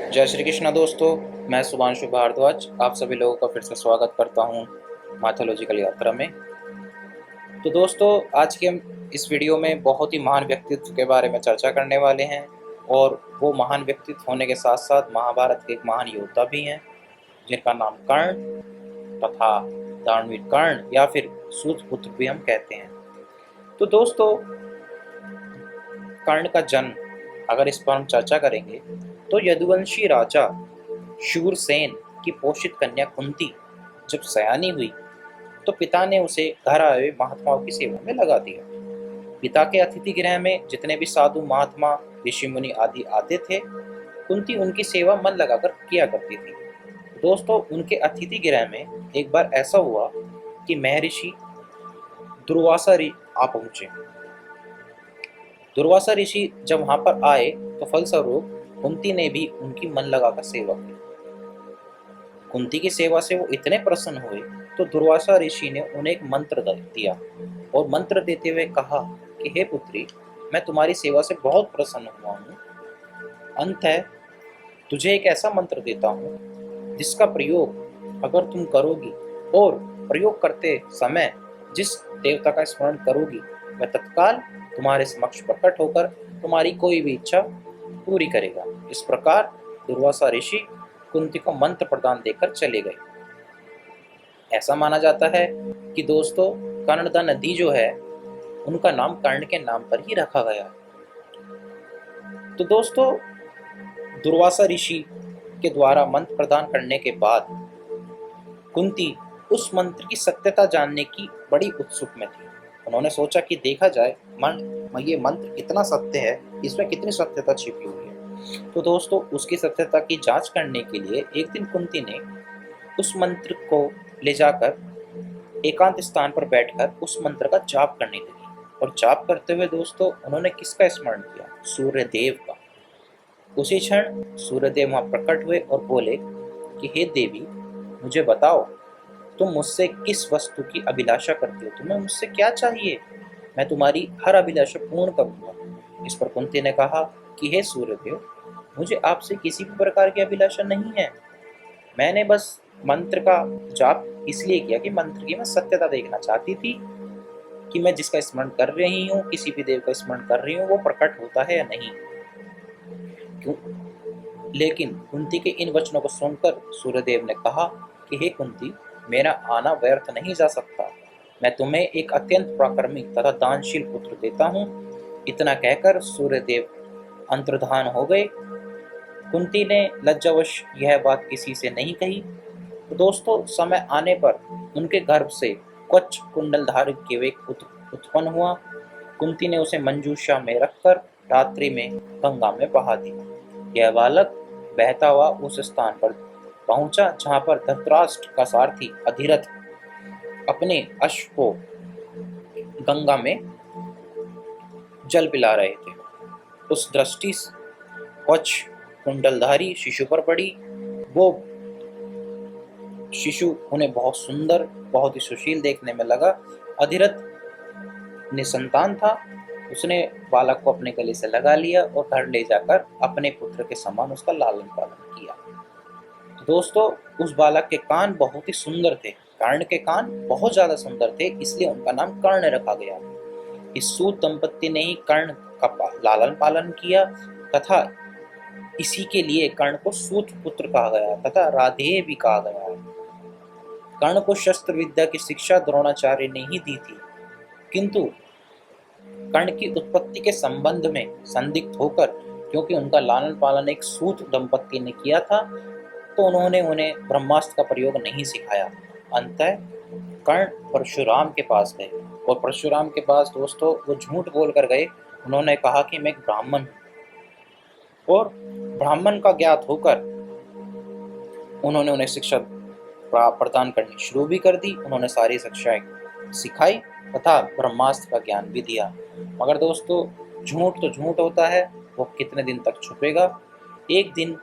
जय श्री कृष्ण दोस्तों। मैं सुभांशु भारद्वाज आप सभी लोगों का फिर से स्वागत करता हूँ माथोलॉजिकल यात्रा में। तो दोस्तों, आज के हम इस वीडियो में बहुत ही महान व्यक्तित्व के बारे में चर्चा करने वाले हैं। और वो महान व्यक्तित्व होने के साथ साथ महाभारत के एक महान योद्धा भी हैं, जिनका नाम कर्ण तथा दानवीर कर्ण या फिर सूतपुत्र भी हम कहते हैं। तो दोस्तों, कर्ण का जन्म अगर इस पर हम चर्चा करेंगे तो यदुवंशी राजा शूरसेन की पोषित कन्या कुंती जब सयानी हुई तो पिता ने उसे घर आए हुए महात्माओं की सेवा में लगा दिया। पिता के अतिथि गृह में जितने भी साधु महात्मा ऋषि मुनि आदि आते थे, कुंती उनकी सेवा मन लगाकर किया करती थी। दोस्तों, उनके अतिथि गृह में एक बार ऐसा हुआ कि महर्षि दुर्वासा आ पहुंचे। दुर्वासा ऋषि जब वहां पर आए तो फलस्वरूप कुंती ने भी उनकी मन लगाकर सेवा की। कुंती की सेवा से वो इतने प्रसन्न हुए तो दुर्वासा ऋषि ने उन्हें एक मंत्र दिया और मंत्र देते हुए कहा कि हे पुत्री, मैं तुम्हारी सेवा से बहुत प्रसन्न हुआ हूँ। अंत है, तुझे एक ऐसा मंत्र देता हूँ जिसका प्रयोग अगर तुम करोगी और प्रयोग करते समय जिस देवता का स्मरण करोगी वह तत्काल तुम्हारे समक्ष प्रकट होकर तुम्हारी कोई भी इच्छा पूरी करेगा। इस प्रकार दुर्वासा ऋषि कुंती को मंत्र प्रदान देकर चले गए। ऐसा माना जाता है कि दोस्तों, कर्णदा नदी जो है उनका नाम कर्ण के नाम पर ही रखा गया। तो दोस्तों, दुर्वासा ऋषि के द्वारा मंत्र प्रदान करने के बाद कुंती उस मंत्र की सत्यता जानने की बड़ी उत्सुक में थी। उन्होंने सोचा कि देखा जाए ये मंत्र कितना सत्य है, इसमें कितनी सत्यता छिपी हुई है। तो दोस्तों, उसकी सत्यता की जांच करने के लिए एक दिन कुंती ने उस मंत्र को ले जाकर एकांत स्थान पर बैठकर उस मंत्र का जाप करने लगी। और जाप करते हुए दोस्तों, उन्होंने किसका स्मरण किया? सूर्यदेव का। उसी क्षण सूर्यदेव वहां प्रकट हुए और बोले कि हे देवी, मुझे बताओ, तुम मुझसे किस वस्तु की अभिलाषा करती हो? तुम्हें मुझसे क्या चाहिए? मैं तुम्हारी हर अभिलाषा पूर्ण करूंगा। इस पर कुंती ने कहा कि हे सूर्यदेव, मुझे आपसे किसी भी प्रकार की अभिलाषा नहीं है। मैंने बस मंत्र का जाप इसलिए किया कि मंत्र की मैं सत्यता देखना चाहती थी कि मैं जिसका स्मरण कर रही हूँ, किसी भी देव का स्मरण कर रही हूँ, वो प्रकट होता है या नहीं। क्यों? लेकिन कुंती के इन वचनों को सुनकर सूर्यदेव ने कहा कि हे कुंती, मेरा आना व्यर्थ नहीं जा सकता। मैं तुम्हें एक अत्यंत प्राक्रमिक तथा दानशील पुत्र देता हूँ। इतना कहकर सूर्यदेव अंतर्धान हो गए। कुंती ने लज्जावश यह बात किसी से नहीं कही। तो दोस्तों, समय आने पर उनके गर्भ से क्वच कुंडलधारी केवट पुत्र उत्पन्न हुआ। कुंती ने उसे मंजूषा में रखकर रात्रि में गंगा में बहा दिया। यह बालक बहता हुआ उस स्थान पर पहुंचा जहां पर धृतराष्ट्र का सारथी अधिरथ अपने अश्व को गंगा में जल पिला रहे थे। उस दृष्टि क्वच कुंडलधारी शिशु पर पड़ी। वो शिशु उन्हें बहुत सुंदर, बहुत ही सुशील देखने में लगा। अधिरथ निसंतान था। उसने बालक को अपने गले से लगा लिया और घर ले जाकर अपने पुत्र के समान उसका लालन पालन किया। तो दोस्तों, उस बालक के कान बहुत ही सुंदर थे। कर्ण के कान बहुत ज्यादा सुंदर थे, इसलिए उनका नाम कर्ण रखा गया। इस सूत दंपत्ति ने ही कर्ण का लालन पालन किया तथा इसी के लिए कर्ण को सूत पुत्र कहा गया तथा राधेय भी कहा गया है। कर्ण को शस्त्र विद्या की शिक्षा द्रोणाचार्य ने ही दी थी, किंतु कर्ण की उत्पत्ति के संबंध में संदिग्ध होकर, क्योंकि उनका लालन पालन एक सूत दंपत्ति ने किया था, तो उन्होंने उन्हें ब्रह्मास्त्र का प्रयोग नहीं सिखाया। अंततः कर्ण परशुराम के पास गए और परशुराम के पास दोस्तों वो झूठ बोलकर गए। उन्होंने कहा कि मैं एक ब्राह्मण हूँ और ब्राह्मण का ज्ञात होकर उन्होंने उन्हें शिक्षा प्रदान करनी शुरू भी कर दी। उन्होंने सारी शिक्षाएं सिखाई तथा ब्रह्मास्त्र का ज्ञान भी दिया। मगर दोस्तों, झूठ तो झूठ होता है, वो कितने दिन तक छुपेगा। एक दिन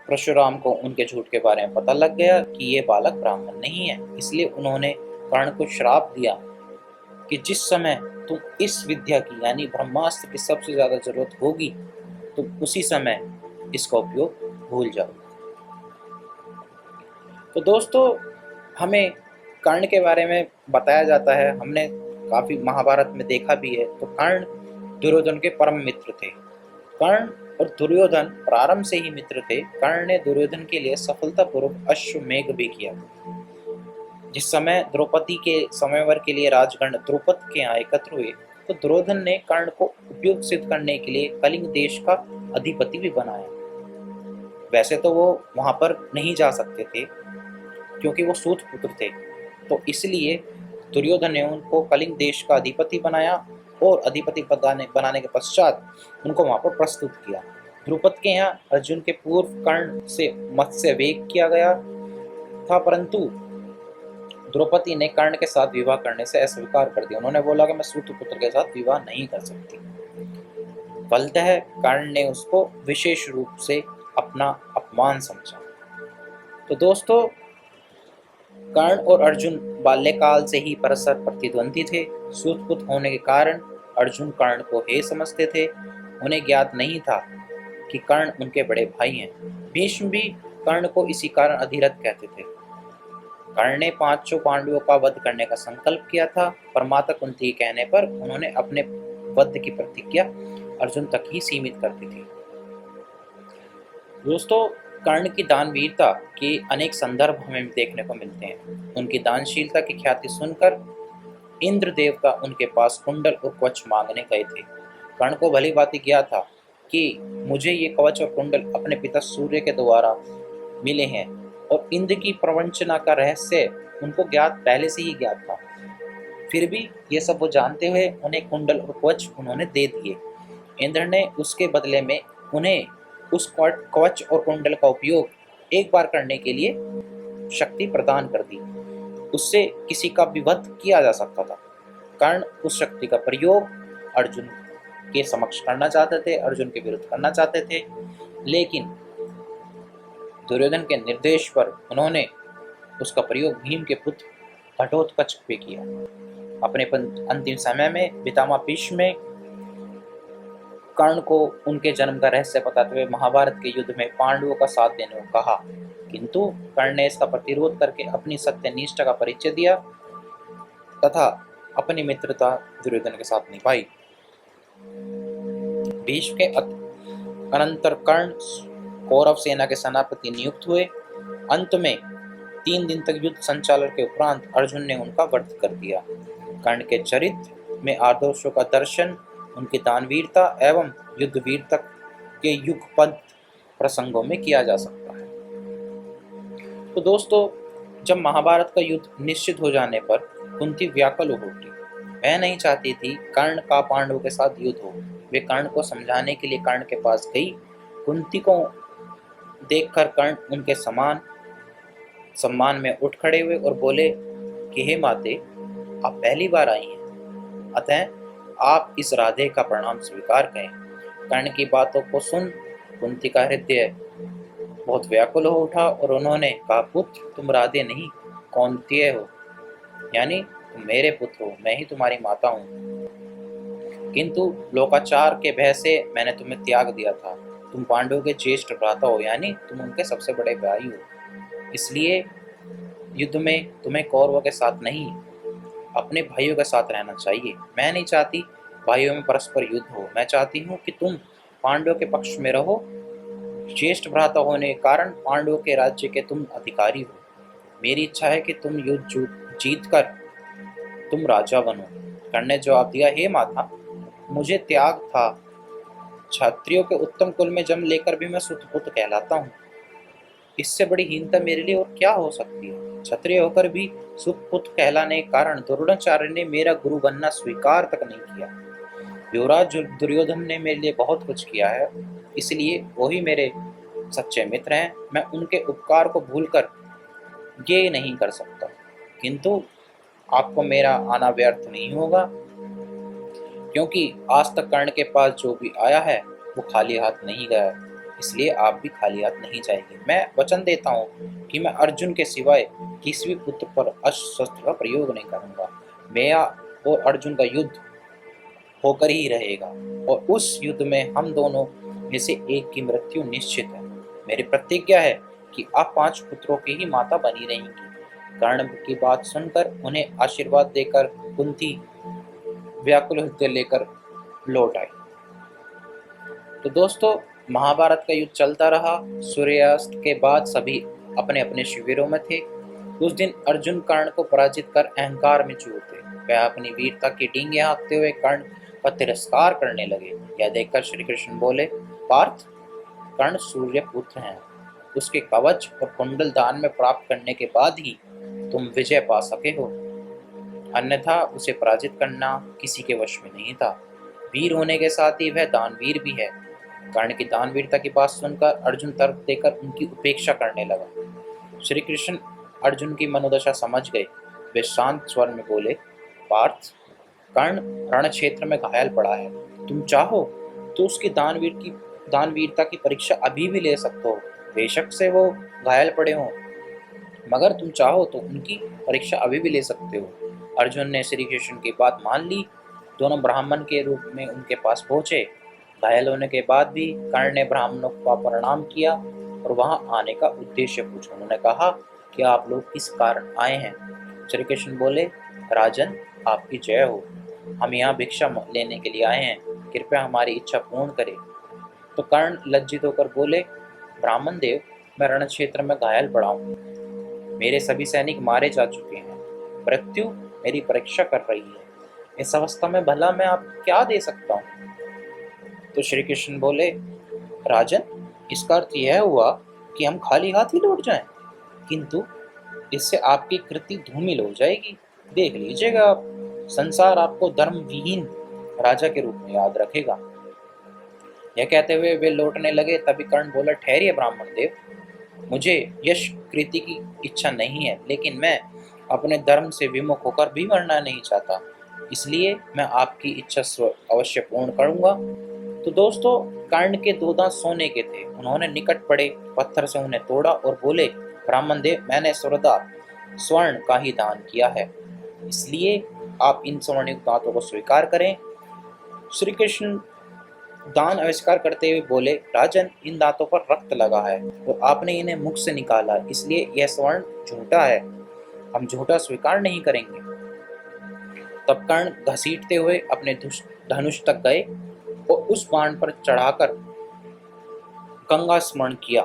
परशुराम को उनके झूठ के बारे में पता लग गया कि ये बालक ब्राह्मण नहीं है, इसलिए उन्होंने कर्ण को श्राप दिया कि जिस समय तुम इस विद्या की यानी ब्रह्मास्त्र की सबसे ज्यादा जरूरत होगी तो उसी समय इसका उपयोग भूल जाओ। तो दोस्तों, हमें कर्ण के बारे में बताया जाता है, हमने काफी महाभारत में देखा भी है। तो कर्ण दुर्योधन के परम मित्र थे। कर्ण और दुर्योधन प्रारंभ से ही मित्र थे। कर्ण ने दुर्योधन के लिए सफलतापूर्वक अश्वमेध भी किया। जिस समय द्रौपदी के स्वयंवर के लिए राजगण द्रुपद के यहाँ एकत्र हुए, तो दुर्योधन ने कर्ण को उपयुक्त सिद्ध करने के लिए कलिंग देश का अधिपति भी बनाया। वैसे तो वो वहां पर नहीं जा सकते थे क्योंकि वो सूत पुत्र थे, तो इसलिए दुर्योधन ने उनको कलिंग देश का अधिपति बनाया और अधिपति बनाने के पश्चात उनको वहां पर प्रस्तुत किया। द्रुपद के यहाँ अर्जुन के पूर्व कर्ण से मत्स्य वेग किया गया था, परंतु द्रौपदी ने कर्ण के साथ विवाह करने से अस्वीकार कर दिया। उन्होंने बोला कि मैं सूत पुत्र के साथ विवाह नहीं कर सकती। फलतः कर्ण ने उसको विशेष रूप से अपना अपमान समझा। तो दोस्तों, कर्ण और अर्जुन बाल्यकाल से ही परस्पर प्रतिद्वंदी थे। सूतपुत्र होने के कारण अर्जुन कर्ण को हे समझते थे। उन्हें ज्ञात नहीं था कि कर्ण उनके बड़े भाई हैं। भीष्म भी कर्ण को इसी कारण अधिरथ कहते थे। कर्ण ने पांचों पांडवों का वध करने का संकल्प किया था, पर माता कुंती के कहने पर उन्होंने अपने वध की प्रतिज्ञा अर्जुन तक ही सीमित कर दी थी। दोस्तों, कर्ण की दानवीरता के अनेक संदर्भ हमें देखने को मिलते हैं। उनकी दानशीलता की ख्याति सुनकर इंद्र देवता उनके पास कुंडल और कवच मांगने गए थे। कर्ण को भली भांति ज्ञात था कि मुझे ये कवच और कुंडल अपने पिता सूर्य के द्वारा मिले हैं, और इंद्र की प्रवंचना का रहस्य उनको पहले से ही ज्ञात था। फिर भी ये सब वो जानते हुए उन्हें कुंडल और कवच उन्होंने दे दिए। इंद्र ने उसके बदले में उन्हें उस कवच और कुंडल का उपयोग एक बार करने के लिए शक्ति प्रदान कर दी। उससे किसी का भी वध किया जा सकता था। कर्ण उस शक्ति का प्रयोग अर्जुन के समक्ष करना चाहते थे, अर्जुन के विरुद्ध करना चाहते थे, लेकिन दुर्योधन के निर्देश पर उन्होंने उसका प्रयोग भीम के पुत्र घटोत्कच पे किया। अपने अंतिम समय में पितामह भीष्म ने कर्ण को उनके जन्म का रहस्य बताते हुए महाभारत के युद्ध में पांडवों का साथ देने को कहा, किंतु कर्ण ने इसका प्रतिरोध करके अपनी सत्यनिष्ठा का परिचय दिया तथा अपनी मित्रता दुर्योधन के साथ निभाई। भीष्म के अनंतर कर्ण कौरव सेना के सेनापति नियुक्त हुए। अंत में 3 दिन तक युद्ध संचालन के उपरांत अर्जुन ने उनका वध कर दिया। कर्ण के चरित्र में आदर्शों का दर्शन उनकी दानवीरता एवं युद्धवीरता के युगपद प्रसंगों में किया जा सकता है। तो दोस्तों, जब महाभारत का युद्ध निश्चित हो जाने पर कुंती व्याकुल हो उठी। वह नहीं चाहती थी कर्ण का पांडवों के साथ युद्ध हो। वे कर्ण को समझाने के लिए कर्ण के पास गई। कुंती को देखकर कर्ण उनके सम्मान में उठ खड़े हुए और बोले कि हे माते, आप पहली बार आई हैं, अतः आप इस राधे का प्रणाम स्वीकार करें। कर्ण की बातों को सुन कुंती का हृदय बहुत व्याकुल हो उठा और उन्होंने कहा, पुत्र, तुम राधे नहीं कौंतेय हो, यानी तुम मेरे पुत्र हो, मैं ही तुम्हारी माता हूँ। किंतु लोकाचार के भय से मैंने तुम्हें त्याग दिया था। तुम पांडवों के ज्येष्ठ भ्राता हो, यानी तुम उनके सबसे बड़े भाई हो। इसलिए युद्ध में तुम्हें कौरवों के साथ नहीं, अपने भाइयों के साथ रहना चाहिए। मैं नहीं चाहती भाइयों में परस्पर युद्ध हो। मैं चाहती हूँ कि तुम पांडवों के पक्ष में रहो। ज्येष्ठ भ्राता होने के कारण पांडवों के राज्य के तुम अधिकारी हो। मेरी इच्छा है कि तुम युद्ध जीत कर तुम राजा बनो। कर्ण ने जवाब दिया, हे माता, मुझे त्याग था। क्षत्रियों के उत्तम कुल में जन्म लेकर भी मैं सुतपुत्र कहलाता हूँ। इससे बड़ी हीनता मेरे लिए और क्या हो सकती है। क्षत्रिय होकर भी सुतपुत्र कहलाने के कारण द्रोणाचार्य ने मेरा गुरु बनना स्वीकार तक नहीं किया। युवराज दुर्योधन ने मेरे लिए बहुत कुछ किया है, इसलिए वही मेरे सच्चे मित्र हैं। मैं उनके उपकार को भूलकर ये नहीं कर सकता। किंतु आपको मेरा आना व्यर्थ नहीं होगा, क्योंकि आज तक कर्ण के पास जो भी आया है वो खाली हाथ नहीं गया, इसलिए आप भी खाली हाथ नहीं जाएंगे। मैं वचन देता हूँ कि मैं अर्जुन के सिवाय किसी भी पुत्र पर अस्त्र शस्त्र का प्रयोग नहीं करूँगा। मेरा और अर्जुन का युद्ध होकर ही रहेगा, और उस युद्ध में हम दोनों में से एक की मृत्यु निश्चित है। मेरी प्रतिज्ञा है कि आप 5 पुत्रों की ही माता बनी रहेंगी। कर्ण की बात सुनकर उन्हें आशीर्वाद देकर कुंती व्याकुल हृदय लेकर लौट आई। तो दोस्तों, महाभारत का युद्ध चलता रहा। सूर्यास्त के बाद सभी अपने अपने शिविरों में थे। उस दिन अर्जुन कर्ण को पराजित कर अहंकार में चूर थे। वह अपनी वीरता की डींगे हाँकते हुए कर्ण का तिरस्कार करने लगे। यह देखकर श्री कृष्ण बोले, पार्थ, कर्ण सूर्य पुत्र हैं। उसके कवच और कुंडल दान में प्राप्त करने के बाद ही तुम विजय पा सके हो, अन्यथा उसे पराजित करना किसी के वश में नहीं था। वीर होने के साथ ही वह दानवीर भी है। कर्ण की दानवीरता की बात सुनकर अर्जुन तर्क देकर उनकी उपेक्षा करने लगा। श्री कृष्ण अर्जुन की मनोदशा समझ गए। वे शांत स्वर में बोले, पार्थ, कर्ण रण क्षेत्र में घायल पड़ा है। तुम चाहो तो उसकी दानवीरता की परीक्षा अभी भी ले सकते हो। बेशक से वो घायल पड़े हों, मगर तुम चाहो तो उनकी परीक्षा अभी भी ले सकते हो। अर्जुन ने श्री कृष्ण की बात मान ली। दोनों ब्राह्मण के रूप में उनके पास पहुंचे। घायल होने के बाद भी कर्ण ने ब्राह्मणों का प्रणाम किया और वहां आने का उद्देश्य पूछा। उन्होंने कहा कि आप लोग किस कारण आए हैं। श्री कृष्ण बोले, राजन, आपकी जय हो। हम यहाँ भिक्षा लेने के लिए आए हैं। कृपया हमारी इच्छा पूर्ण करें। तो कर्ण लज्जित होकर बोले, ब्राह्मण देव, मैं रण क्षेत्र में घायल पड़ा हूँ। मेरे सभी सैनिक मारे जा चुके हैं। मृत्यु मेरी परीक्षा कर रही है। इस अवस्था में भला मैं आपको क्या दे सकता हूँ। तो श्री कृष्ण बोले, राजन, इसका अर्थ यह हुआ कि हम खाली हाथ ही लौट जाएं, किंतु इससे आपकी कृति धूमिल हो जाएगी। देख लीजिएगा आप, संसार आपको धर्म विहीन राजा के रूप में याद रखेगा। यह कहते हुए वे लौटने लगे। तभी कर्ण बोला, ठहरिए ब्राह्मण देव, मुझे यश कृति की इच्छा नहीं है, लेकिन मैं अपने धर्म से विमुख होकर भी मरना नहीं चाहता। इसलिए मैं आपकी इच्छा अवश्य पूर्ण करूंगा। तो दोस्तों, कर्ण के 2 दांत सोने के थे। उन्होंने निकट पड़े पत्थर से उन्हें तोड़ा और बोले, ब्राह्मण देव, मैंने स्वर्ण का ही दान किया है, इसलिए आप इन स्वर्णयुक्त दांतों को स्वीकार करें। श्री कृष्ण दान आविष्कार करते हुए बोले, राजन, इन दांतों पर रक्त लगा है और आपने इन्हें मुख से निकाला, इसलिए यह स्वर्ण झूठा है। हम झूठा स्वीकार नहीं करेंगे। तब कर्ण घसीटते हुए अपने धनुष तक गए और उस बाण पर चढ़ाकर गंगा स्मरण किया।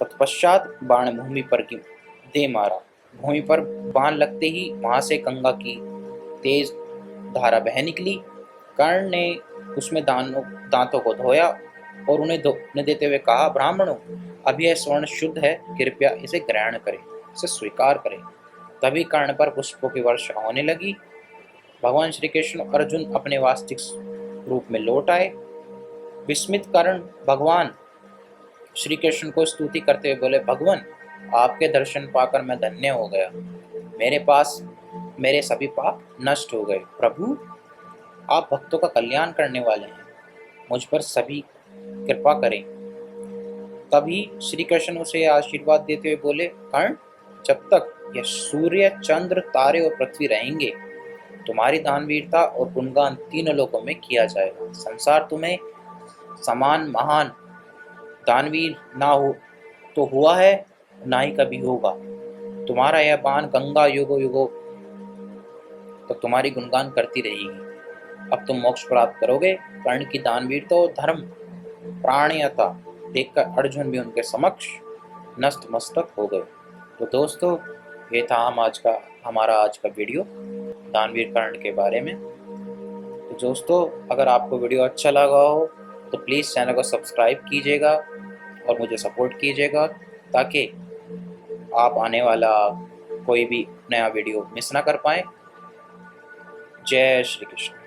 तत्पश्चात बाण भूमि पर दे मारा। भूमि पर बाण लगते ही वहां से गंगा की तेज धारा बह निकली। कर्ण ने उसमें दांतों को धोया और उन्हें देते हुए कहा, ब्राह्मणों, अब यह स्वर्ण शुद्ध है, कृपया इसे ग्रहण करें, इसे स्वीकार करें। तभी कर्ण पर पुष्पों की वर्षा होने लगी। भगवान श्री कृष्ण और अर्जुन अपने वास्तविक रूप में लौट आए। विस्मित कर्ण भगवान श्री कृष्ण को स्तुति करते हुए बोले, भगवान, आपके दर्शन पाकर मैं धन्य हो गया। मेरे सभी पाप नष्ट हो गए। प्रभु, आप भक्तों का कल्याण करने वाले हैं, मुझ पर सभी कृपा करें। तभी श्री कृष्ण उसे आशीर्वाद देते हुए बोले, कर्ण, जब तक यह सूर्य, चंद्र, तारे और पृथ्वी रहेंगे, तुम्हारी दानवीरता और गुणगान तीनों लोकों में किया जाएगा। संसार तुम्हें समान महान दानवीर ना हो तो हुआ है, ना ही कभी होगा। तुम्हारा यह बाण गंगा युगों युगों तक तुम्हारी गुणगान करती रहेगी। अब तुम मोक्ष प्राप्त करोगे। कर्ण की दानवीरता और धर्म प्राणीयता देखकर अर्जुन भी उनके समक्ष नस्त मस्तक हो गए। तो दोस्तों, ये था हमारा आज का वीडियो दानवीर कर्ण के बारे में। तो दोस्तों, अगर आपको वीडियो अच्छा लगा हो तो प्लीज़ चैनल को सब्सक्राइब कीजिएगा और मुझे सपोर्ट कीजिएगा, ताकि आप आने वाला कोई भी नया वीडियो मिस ना कर पाएँ। जय श्री कृष्ण।